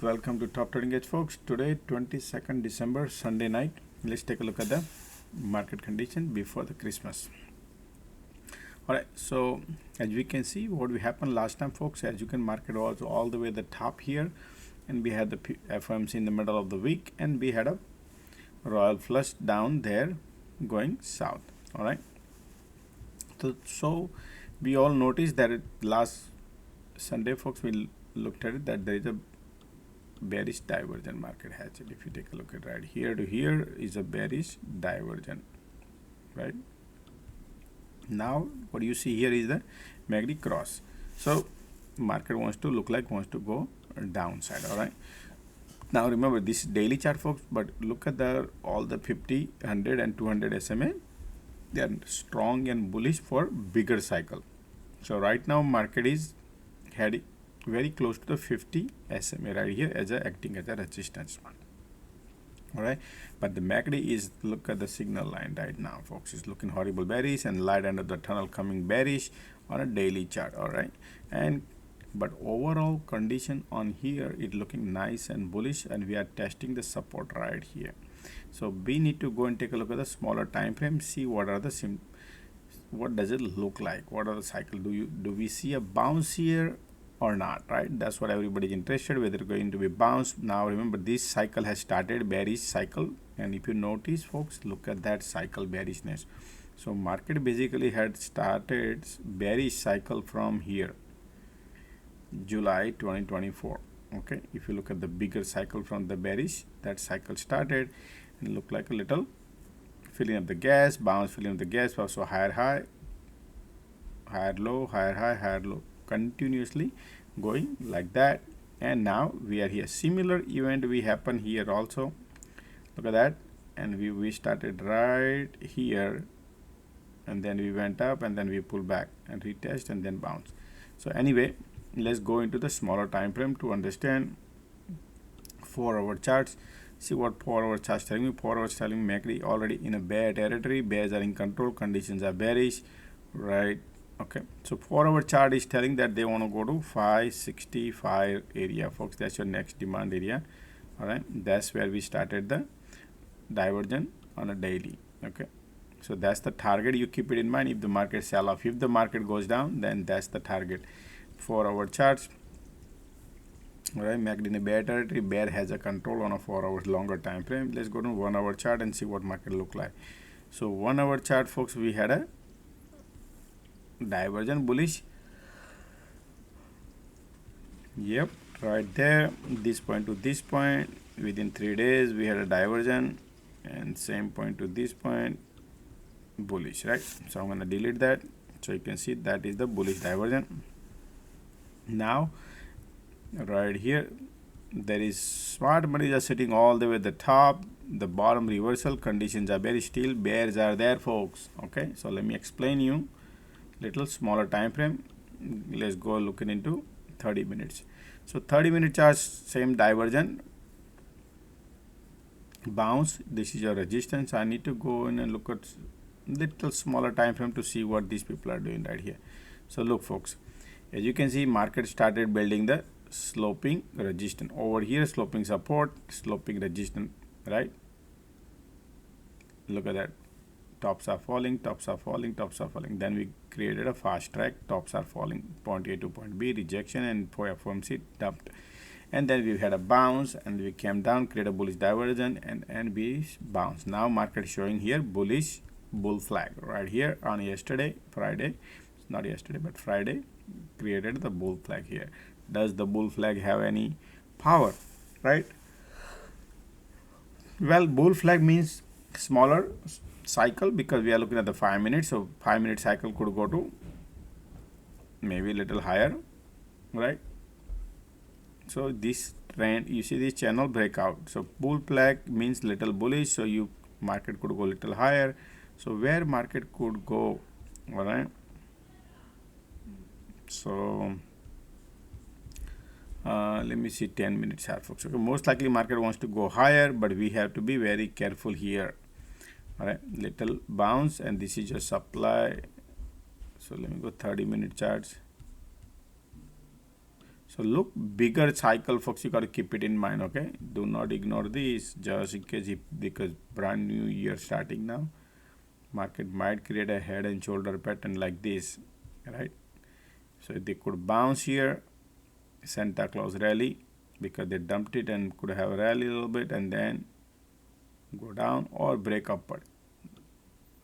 welcome to Top Trading Edge, folks. Today 22nd December, Sunday night. Let's take a look at the market condition before the Christmas. Alright, so as we can see what we happened last time, folks, as you can market was all the way at the top here, and we had the FOMC in the middle of the week, and we had a royal flush down there going south. Alright, so we all noticed that last Sunday, folks, we looked at it that there is a bearish divergent market has it. If you take a look at right here to here is a bearish divergent, right? Now what you see here is the MACD cross. So market wants to to go downside. All right, now remember this is daily chart, folks, but look at all the 50, 100 and 200 SMA. They are strong and bullish for bigger cycle. So right now market is heading very close to the 50 SMA right here as acting as a resistance. All right, but the MACD is, look at the signal line right now, folks, is looking horrible bearish and light end of the tunnel coming bearish on a daily chart. All right, but overall condition on here it looking nice and bullish, and we are testing the support right here. So we need to go and take a look at the smaller time frame, see what are the what does it look like, what are the cycle, do we see a bounce here or not, right? That's what everybody is interested, whether it's going to be bounced. Now remember this cycle has started bearish cycle, and if you notice, folks, look at that cycle bearishness. So market basically had started bearish cycle from here, July 2024. Okay, if you look at the bigger cycle from the bearish, that cycle started and look like a little filling up the gas, bounce, filling up the gas, also higher high, higher low, higher high, higher low, continuously going like that. And now we are here. Similar event we happen here also. Look at that, and we started right here, and then we went up, and then we pull back and retest and then bounce. So anyway, let's go into the smaller time frame to understand 4-hour charts. See what 4-hour charts telling me. 4 hours telling me MACD already in a bear territory, bears are in control, conditions are bearish, right? Okay, so 4-hour chart is telling that they want to go to 565 area, folks. That's your next demand area. All right, that's where we started the divergence on a daily. Okay, so that's the target. You keep it in mind. If the market sell off, if the market goes down, then that's the target. 4-hour charts. All right, MACD in a bear territory, bear has a control on a 4 hours longer time frame. Let's go to 1-hour chart and see what market look like. So 1-hour chart, folks, we had a divergent bullish. Yep, right there, this point to this point, within 3 days we had a divergent, and same point to this point, bullish, right? So I'm going to delete that, so you can see that is the bullish divergent. Now right here there is smart money just sitting all the way at the top, the bottom reversal, conditions are very still, bears are there, folks. Okay, so let me explain you little smaller time frame. Let's go looking into 30 minutes. So 30-minute chart, same divergent, bounce, this is your resistance. I need to go in and look at little smaller time frame to see what these people are doing right here. So look, folks, as you can see, market started building the sloping resistance over here, sloping support, sloping resistance, right? Look at that, tops are falling, tops are falling, tops are falling. Then we created a fast track, tops are falling, point A to point B, rejection, and for FOMC dumped. And then we had a bounce, and we came down, create a bullish divergence, and we bounce. Now market showing here bullish bull flag right here on yesterday, Friday, not yesterday but Friday, created the bull flag here. Does the bull flag have any power, right? Well, bull flag means smaller cycle, because we are looking at the 5 minutes, so 5-minute cycle could go to maybe a little higher, right? So this trend, you see this channel breakout, so bull flag means little bullish, so you market could go little higher. So where market could go, all right? So let me see 10-minute chart, folks. Okay, most likely market wants to go higher, but we have to be very careful here. All right, little bounce, and this is your supply. So let me go 30-minute charts. So look, bigger cycle, folks, you got to keep it in mind, okay? Do not ignore this, just in case, because brand new year starting now, market might create a head and shoulder pattern like this, right? So they could bounce here, Santa Claus rally, because they dumped it and could have a rally a little bit and then go down or break upward,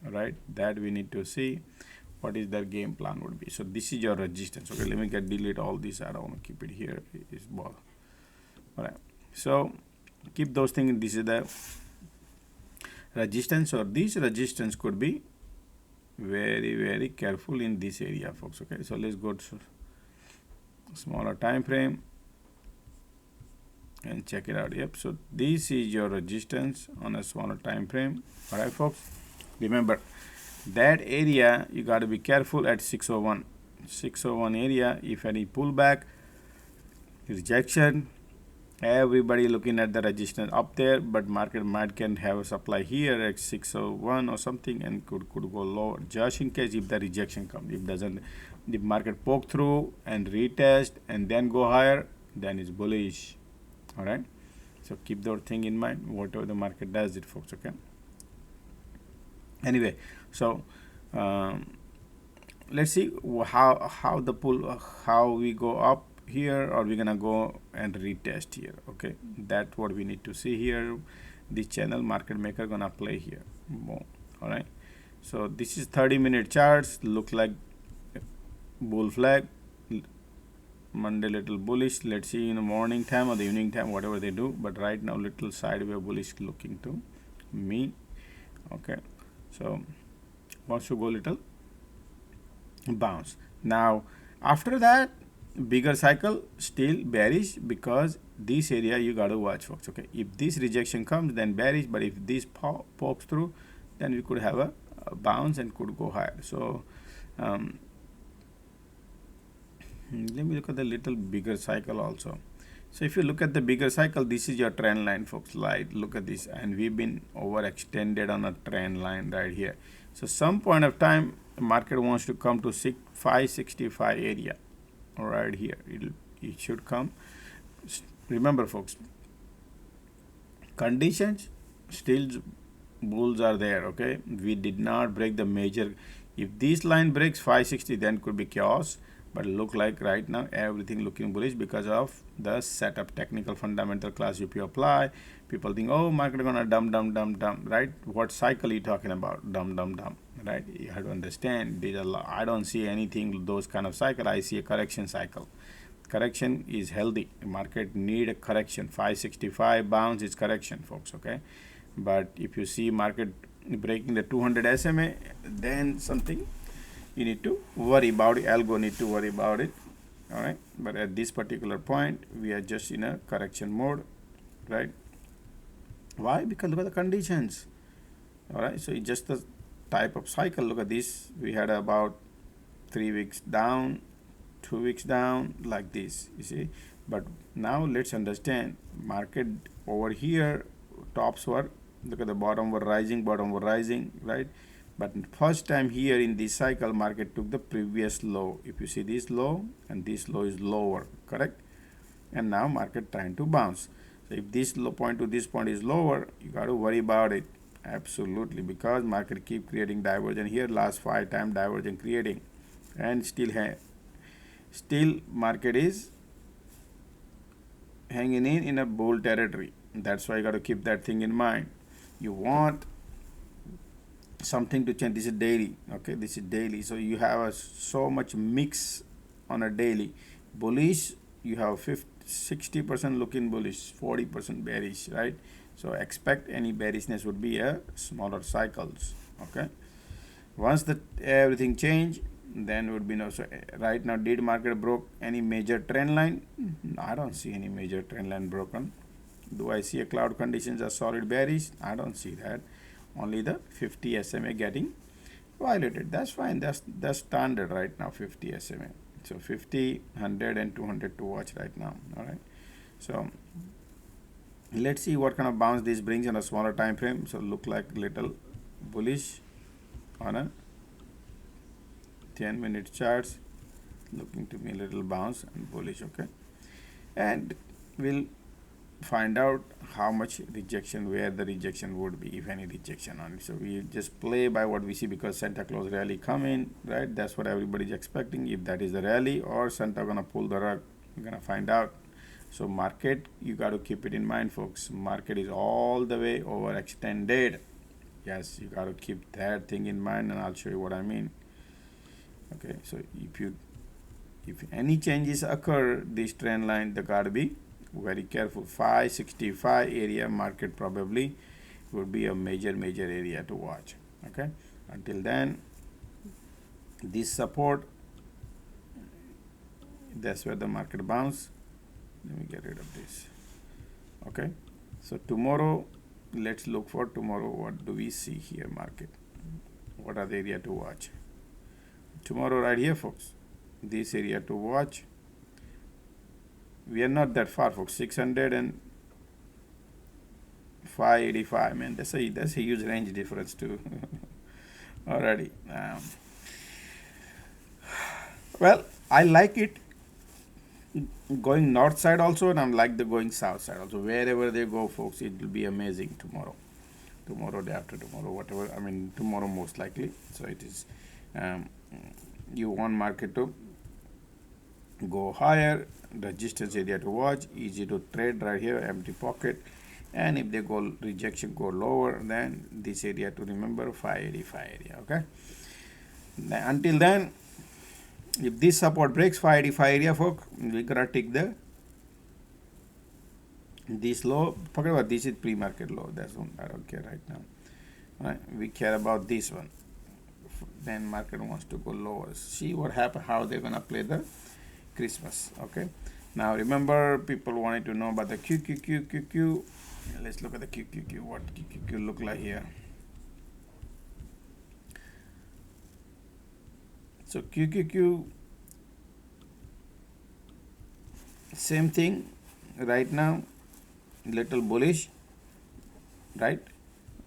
right? That we need to see what is their game plan would be. So this is your resistance. Okay, let me delete all this. I don't want to keep it here. It's ball. All right. So keep those things. This is the resistance, or this resistance could be very, very careful in this area, folks. Okay. So let's go to smaller time frame and check it out. Yep. So this is your resistance on a smaller time frame. All right, folks. Remember, that area you got to be careful at 601 area. If any pullback, rejection, everybody looking at the resistance up there, but market might can have a supply here at 601 or something and could go lower, just in case if the rejection comes. If doesn't, the market poke through and retest and then go higher, then it's bullish. All right, so keep that thing in mind, whatever the market does it, folks. Okay, anyway, so let's see how the pull, how we go up here, or we're gonna go and retest here. Okay, that's what we need to see here. The channel market maker gonna play here. Boom. All right, so this is 30-minute charts, look like bull flag. Monday little bullish. Let's see in the morning time or the evening time, whatever they do, but right now little sideways bullish looking to me. Okay, so wants to go little bounce. Now after that, bigger cycle, still bearish, because this area you got to watch, folks. Okay, if this rejection comes, then bearish, but if this pokes through, then we could have a bounce and could go higher. So let me look at the little bigger cycle also. So if you look at the bigger cycle, this is your trend line, folks. Look at this, and we've been overextended on a trend line right here. So some point of time, the market wants to come to 565 area. Right here, it should come. Remember, folks, conditions still bulls are there. Okay, we did not break the major. If this line breaks 560, then could be chaos. But look like right now everything looking bullish because of the setup, technical fundamental class. If you apply, people think, oh, market gonna dump, right? What cycle are you talking about? Dump, right? You have to understand. I don't see anything those kind of cycle. I see a correction cycle. Correction is healthy. The market need a correction. 565 bounce is correction, folks. Okay, but if you see market breaking the 200 SMA, then something you need to worry about it. Algo need to worry about it. All right, but at this particular point, we are just in a correction mode, right? Why? Because look at the conditions. All right, so it's just the type of cycle. Look at this. We had about 3 weeks down, 2 weeks down, like this, you see. But now let's understand, market over here, tops were, look at the bottom were rising, right? But first time here in this cycle, market took the previous low. If you see this low, and this low is lower, correct? And now market trying to bounce. So if this low point to this point is lower, you got to worry about it. Absolutely, because market keep creating divergence here. Last 5 times divergence creating, and still market is hanging in a bull territory. That's why you got to keep that thing in mind. You want something to change. This is daily. Okay, this is daily. So you have so much mix on a daily. Bullish, you have 60% looking bullish, 40% bearish, right? So expect any bearishness would be a smaller cycles. Okay, once everything change, then would be no. So right now, did market broke any major trend line? I don't see any major trend line broken. Do I see a cloud conditions are solid bearish? I don't see that. Only the 50 SMA getting violated. That's fine. That's standard right now, 50 SMA. So 50, 100 and 200 to watch right now. All right. So let's see what kind of bounce this brings in a smaller time frame. So look like little bullish on a 10-minute charts. Looking to me a little bounce and bullish. Okay. and we'll find out how much rejection, where the rejection would be, if any rejection on it. So we just play by what we see, because Santa Claus rally come in, right? That's what everybody's expecting. If that is the rally or Santa gonna pull the rug, we're gonna find out. So market, you got to keep it in mind, folks. Market is all the way overextended. Yes, you got to keep that thing in mind, and I'll show you what I mean. Okay, so if any changes occur, this trend line, they got to be very careful. 565 area market probably would be a major area to watch. Okay, until then, this support, that's where the market bounce. Let me get rid of this. Okay, so tomorrow, let's look for tomorrow. What do we see here, market? What are the area to watch? Tomorrow right here, folks, this area to watch. We are not that far, folks. 600 and 585, man, that's a huge range difference too. Already. Well, I like it going north side also, and I'm like the going south side also. Wherever they go, folks, it will be amazing tomorrow. Tomorrow, day after tomorrow, whatever. I mean, tomorrow most likely. So it is. You want market to go higher. Resistance area to watch. Easy to trade right here. Empty pocket. And if they go rejection, go lower, then this area to remember, 585 area. Okay. Until then, if this support breaks 585 area, folks, we gotta take this low. Forget about this, is pre-market low. That's one I don't care right now. Right? We care about this one. Then market wants to go lower. See what happen, how they're gonna play the Christmas. Okay. Now remember, people wanted to know about the QQQ. Let's look at the QQQ. What QQQ look like here? So QQQ, same thing right now, little bullish, right?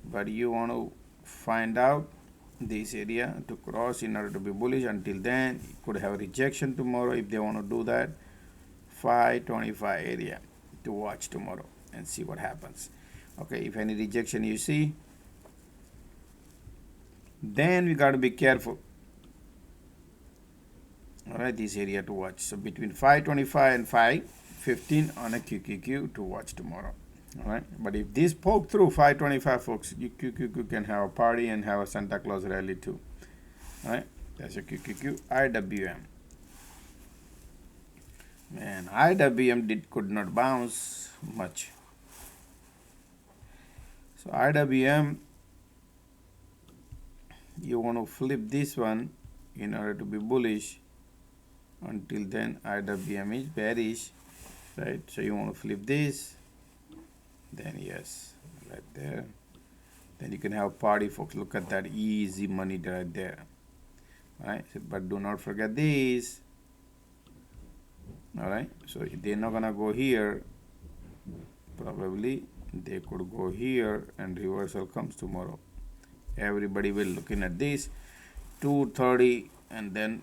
But you want to find out this area to cross in order to be bullish. Until then, you could have a rejection tomorrow. If they want to do that, 525 area to watch tomorrow and see what happens. Okay, if any rejection you see, then we got to be careful. All right, this area to watch. So between 525 and 515 on a QQQ to watch tomorrow. All right, but if this poke through 525, folks, QQQ can have a party and have a Santa Claus rally too. All right, that's a QQQ. IWM. Man, IWM could not bounce much. So IWM, you want to flip this one in order to be bullish. Until then, IWM is bearish, right? So you want to flip this, then yes, right there. Then you can have party, folks. Look at that, easy money right there. All right, so, but do not forget this. All right, so they're not gonna go here. Probably they could go here, and reversal comes tomorrow. Everybody will looking at this 230 and then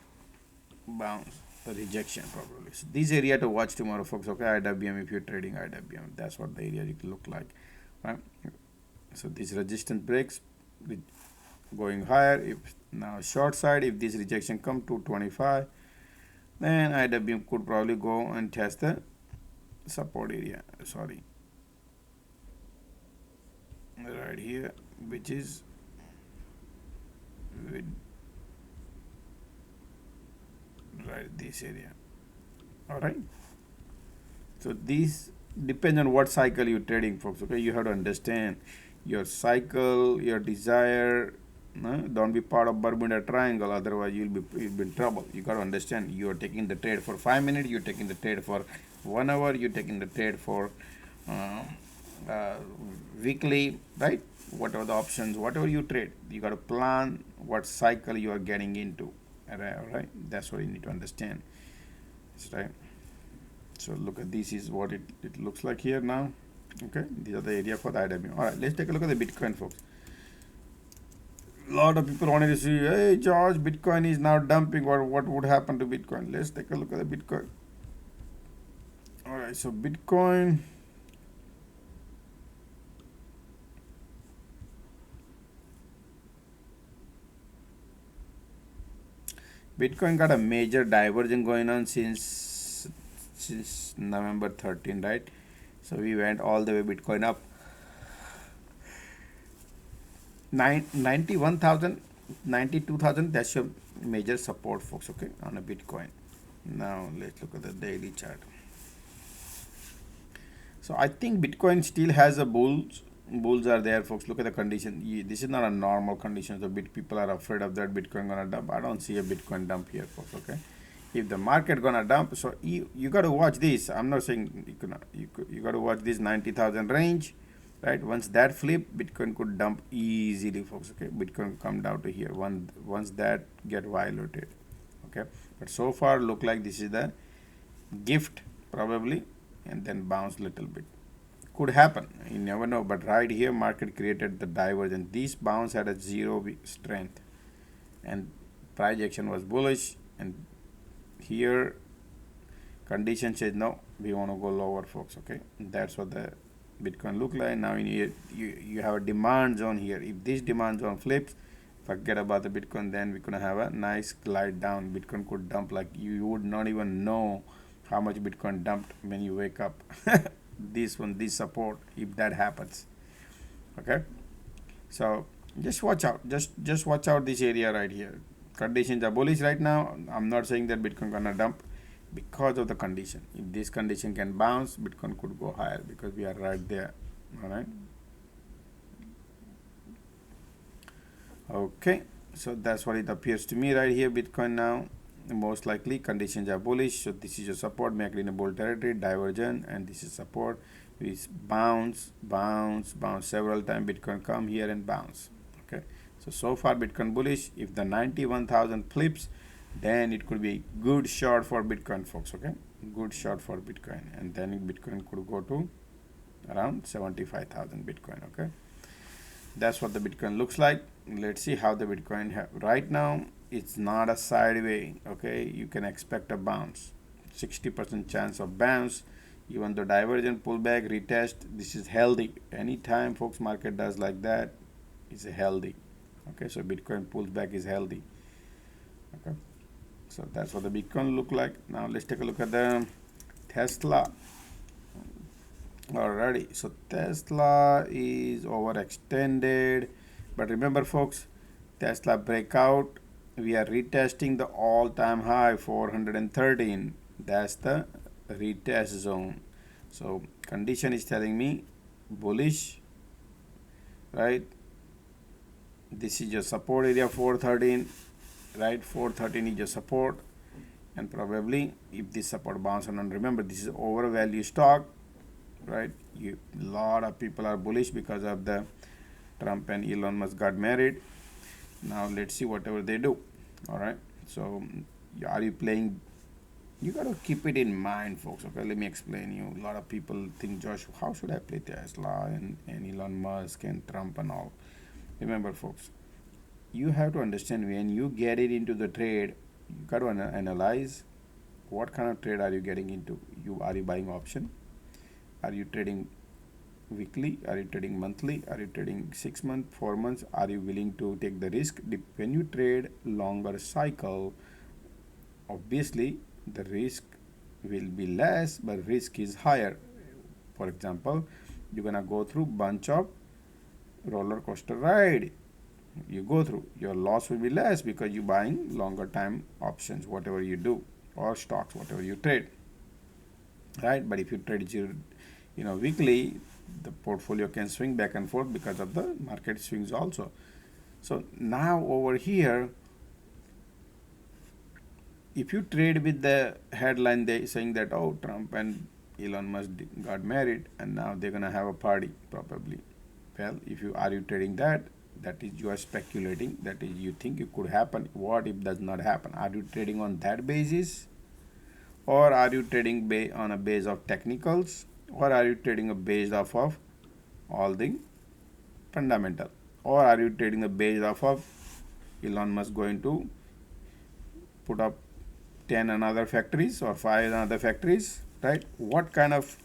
bounce, the rejection probably. So this area to watch tomorrow, folks. Okay, IWM, if you're trading IWM, that's what the area it look like, right? So this resistance breaks, going higher. If now short side, if this rejection come to 25, then IWM could probably go and test the support area. Sorry, right here, which is with right this area. All right, so this depends on what cycle you're trading, folks. Okay, you have to understand your cycle, your desire. Don't be part of Bermuda Triangle, otherwise you'll be in trouble. You got to understand, you're taking the trade for 5 minutes, you're taking the trade for 1 hour, you're taking the trade for weekly, right? Whatever the options, whatever you trade, you got to plan what cycle you are getting into. All right, that's what you need to understand. That's right. So look at this, is what it looks like here now. Okay, these are the area for the IWM. All right, let's take a look at the Bitcoin, folks. A lot of people wanted to see, hey George, Bitcoin is now dumping, or what would happen to Bitcoin? Let's take a look at the Bitcoin. All right, right, so Bitcoin. Bitcoin got a major divergence going on since November 13, right? So we went all the way Bitcoin up 91,000, 92,000. That's your major support, folks. Okay, on a Bitcoin. Now let's look at the daily chart. So I think Bitcoin still has a bulls. Bulls are there, folks. Look at the condition. This is not a normal condition. So people are afraid of that Bitcoin gonna dump. I don't see a Bitcoin dump here, folks. Okay, if the market gonna dump, so you got to watch this. I'm not saying you got to watch this 90,000 range, right? Once that flip, Bitcoin could dump easily, folks. Okay, Bitcoin come down to here. Once that get violated, okay. But so far look like this is the gift probably, and then bounce little bit. Could happen, you never know. But right here market created the divergence. This bounce had a zero strength, and price action was bullish, and here condition says no, we want to go lower, folks. Okay, that's what the Bitcoin look like. Now you have a demand zone here. If this demand zone flips, forget about the Bitcoin. Then we're gonna have a nice glide down. Bitcoin could dump like you would not even know how much Bitcoin dumped when you wake up. This support, if that happens. Okay, so just watch out. Just watch out this area right here. Conditions are bullish right now. I'm not saying that Bitcoin gonna dump because of the condition. If this condition can bounce, Bitcoin could go higher because we are right there. All right. Okay, so that's what it appears to me right here. Bitcoin now, most likely conditions are bullish. So this is your support, make it in a bull territory, divergent, and this is support. We bounce several times. Bitcoin come here and bounce. Okay, so far Bitcoin bullish. If the 91,000 flips, then it could be good short for Bitcoin, folks. Okay, good short for Bitcoin, and then Bitcoin could go to around 75,000 Bitcoin. Okay, that's what the Bitcoin looks like. Let's see how the Bitcoin right now. It's not a sideway. Okay, you can expect a bounce, 60% chance of bounce. Even the divergent pullback retest, this is healthy. Anytime folks market does like that, it's healthy. Okay, so Bitcoin pulls back is healthy. Okay, so that's what the Bitcoin look like. Now let's take a look at the Tesla. Alrighty, so Tesla is overextended, but remember folks, Tesla breakout, we are retesting the all-time high 413. That's the retest zone. So condition is telling me bullish, right? This is your support area 413, right? 413 is your support, and probably if this support bounce, and remember this is overvalue stock, right? A lot of people are bullish because of the Trump and Elon Musk got married. Now let's see whatever they do. All right, so are you playing? You got to keep it in mind, folks. Okay, let me explain you. A lot of people think, Josh, how should I play Tesla and Elon Musk and Trump and all? Remember folks, you have to understand when you get it into the trade, you got to analyze what kind of trade are you getting into. Are you buying option? Are you trading weekly? Are you trading monthly? Are you trading 6 months, 4 months? Are you willing to take the risk? When you trade longer cycle, obviously the risk will be less, but risk is higher. For example, you're gonna go through bunch of roller coaster ride. You go through, your loss will be less because you're buying longer time options, whatever you do, or stocks, whatever you trade, right? But if you trade weekly, the portfolio can swing back and forth because of the market swings also. So now over here, if you trade with the headline, they saying that, oh, Trump and Elon Musk got married and now they're gonna have a party probably. Well, if you are you trading that is you are speculating, that is you think it could happen. What if does not happen? Are you trading on that basis, or are you trading on a base of technicals, or are you trading a base off of all the fundamental, or are you trading a base off of Elon Musk going to put up 10 another factories or 5 another factories, right? What kind of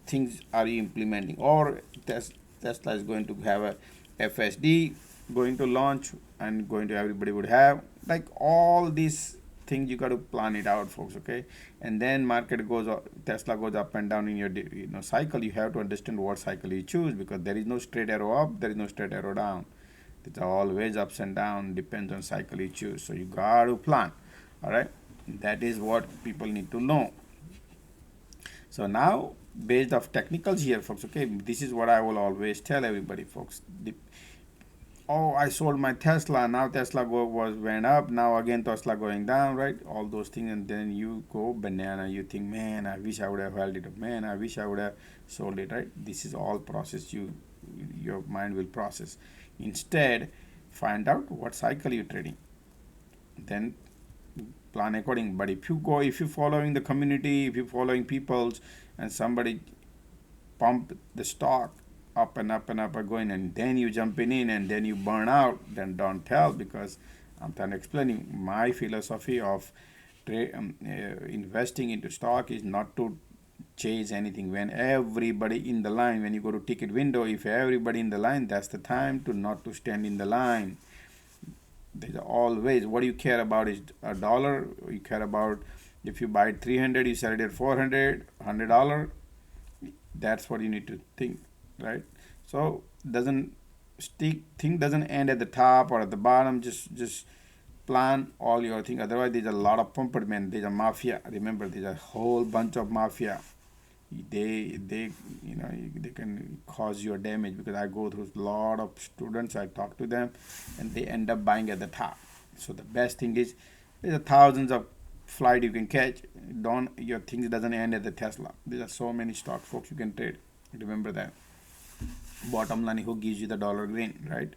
things are you implementing? Or Tesla is going to have a FSD going to launch and going to everybody would have, like all these things you got to plan it out, folks. Okay, and then market goes up, Tesla goes up and down in your cycle. You have to understand what cycle you choose, because there is no straight arrow up, there is no straight arrow down. It's always ups and down, depends on cycle you choose. So you got to plan. All right, that is what people need to know. So now, based off technicals here, folks, okay, this is what I will always tell everybody, folks. Oh, I sold my Tesla, now Tesla went up, now again Tesla going down, right? All those things, and then you go banana. You think, man, I wish I would have held it up. Man, I wish I would have sold it, right? This is all process your mind will process. Instead, find out what cycle you're trading. Then plan according. But if you're following the community, if you're following people's, and somebody pump the stock up and up and up are going, and then you jump in and then you burn out, then don't tell, because I'm trying to explaining my philosophy of investing into stock is not to chase anything. When everybody in the line, when you go to ticket window, if everybody in the line, that's the time to not to stand in the line. There's always, what you care about is a dollar. You care about, if you buy 300, you sell it at 400, $100. That's what you need to think, right? So thing doesn't end at the top or at the bottom. Just plan all your thing. Otherwise, there's a lot of pumper men. There's a mafia. Remember, there's a whole bunch of mafia. They can cause you damage, because I go through a lot of students. I talk to them, and they end up buying at the top. So the best thing is, there's thousands of flight you can catch. Your things doesn't end at the Tesla. There are so many stock, folks, you can trade. Remember that. Bottom line, who gives you the dollar green, right?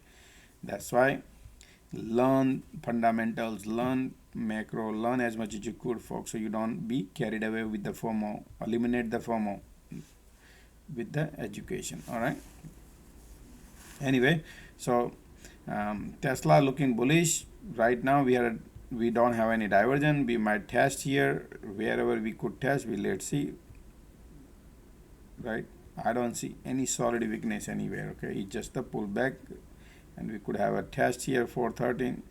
That's why learn fundamentals, learn macro, learn as much as you could, folks, so you don't be carried away with the FOMO. Eliminate the FOMO with the education. All right, anyway, so Tesla looking bullish right now. We don't have any diversion. We might test here wherever we could test. Let's see, right? I don't see any solid weakness anywhere. Okay, it's just a pullback, and we could have a test here 413,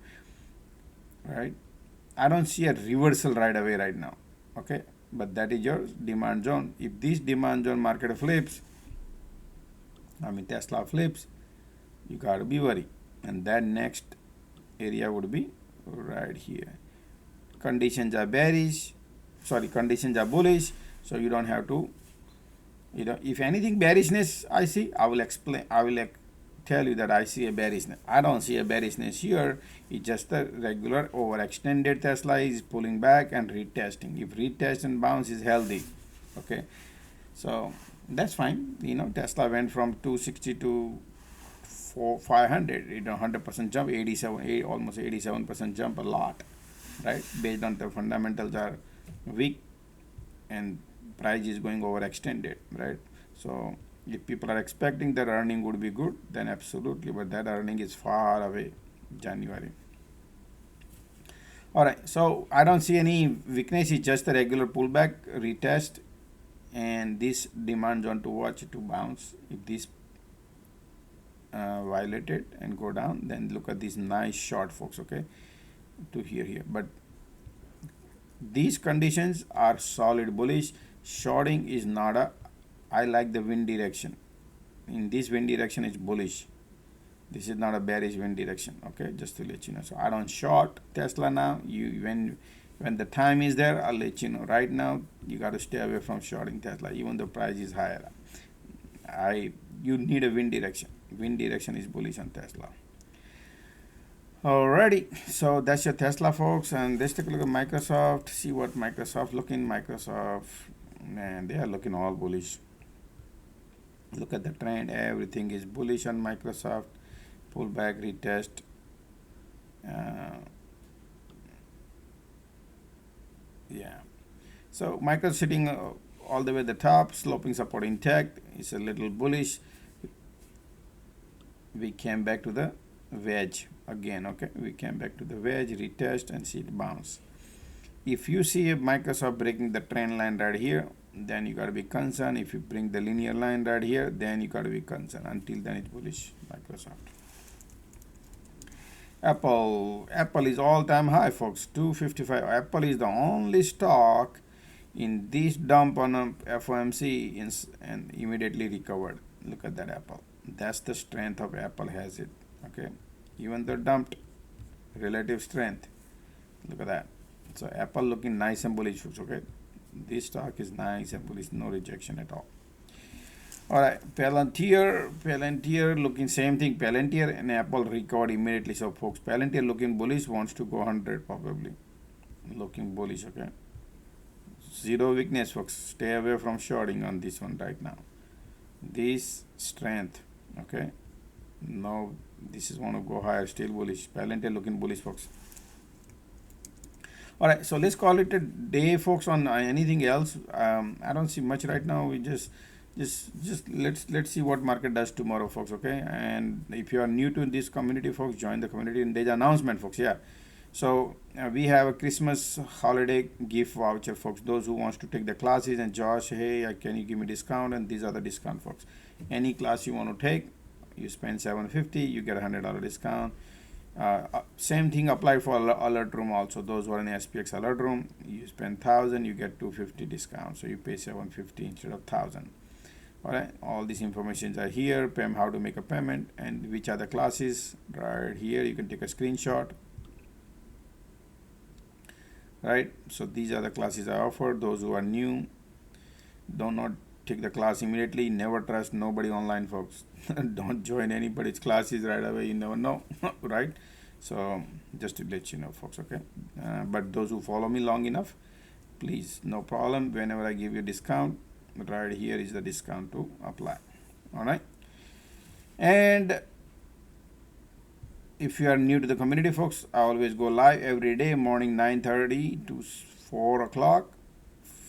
right? I don't see a reversal right away right now. Okay, but that is your demand zone. If this demand zone market flips, Tesla flips, you got to be worried, and that next area would be right here. Conditions are bullish, so you don't have to, if anything bearishness I see, I will tell you that I see a bearishness. I don't see a bearishness here. It's just a regular overextended. Tesla is pulling back and retesting. If retest and bounce is healthy, okay, so that's fine. Tesla went from 260 to 500. 100% jump, almost 87% jump, a lot, right? Based on the fundamentals are weak and price is going overextended, right? So if people are expecting that earning would be good, then absolutely, but that earning is far away, January. All right, so I don't see any weakness. It's just a regular pullback, retest, and this demand zone to watch to bounce. If this violated and go down, then look at this nice short, folks, okay, to here. But these conditions are solid bullish. Shorting is not a, I like the wind direction. In this wind direction is bullish. This is not a bearish wind direction, okay, just to let you know. So I don't short Tesla now. When the time is there, I'll let you know. Right now, you got to stay away from shorting Tesla, even though price is higher. You need a wind direction. Wind direction is bullish on Tesla. Alrighty, so that's your Tesla, folks, and let's take a look at Microsoft. See what Microsoft looking. Microsoft, man, they are looking all bullish. Look at the trend. Everything is bullish on Microsoft. Pullback, retest. Yeah. So Microsoft sitting all the way at the top, sloping support intact. It's a little bullish. We came back to the wedge again. Okay, we came back to the wedge, retest, and see it bounce. If you see Microsoft breaking the trend line right here, then you got to be concerned. If you bring the linear line right here, then you got to be concerned. Until then, it's bullish. Microsoft. Apple is all-time high, folks, 255. Apple is the only stock in this dump on a FOMC and immediately recovered. Look at that Apple. That's the strength of Apple, has it. Okay, even though dumped, relative strength. Look at that. So Apple looking nice and bullish, folks. Okay, this stock is nice and bullish, no rejection at all. All right, Palantir looking same thing. Palantir and Apple recovered immediately. So folks, Palantir looking bullish, wants to go 100 probably. Looking bullish, okay. Zero weakness, folks. Stay away from shorting on this one right now. This strength, okay. No, this is want to go higher, still bullish. Palantir looking bullish, folks. All right, so let's call it a day, folks. On anything else, I don't see much right now. We just let's see what market does tomorrow, folks. Okay, and if you are new to this community, folks, join the community. And there's an announcement, folks. Yeah, so we have a Christmas holiday gift voucher, folks. Those who wants to take the classes, and Josh, hey, can you give me discount? And these are the discount, folks. Any class you want to take, you spend $750, you get $100 discount. Same thing applied for alert room also. Those who are in SPX alert room, you spend 1,000, you get 250 discount. So you pay 750 instead of 1,000. All right, all these informations are here. How to make a payment and which are the classes right here. You can take a screenshot. Right, so these are the classes I offer. Those who are new, do not take the class immediately. Never trust nobody online, folks. Don't join anybody's classes right away. You never know, right? So just to let you know, folks. Okay, but those who follow me long enough, please, no problem. Whenever I give you discount, right here is the discount to apply. All right, and if you are new to the community, folks, I always go live every day, morning 9:30 to 4 o'clock.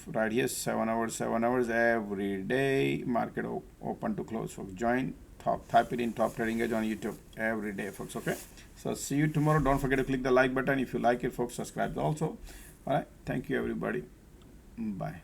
Right here, 7 hours every day. Market open to close, folks. Join, type it in Top Trading Edge on YouTube every day, folks. Okay, so see you tomorrow. Don't forget to click the like button if you like it, folks. Subscribe also. All right, thank you, everybody. Bye.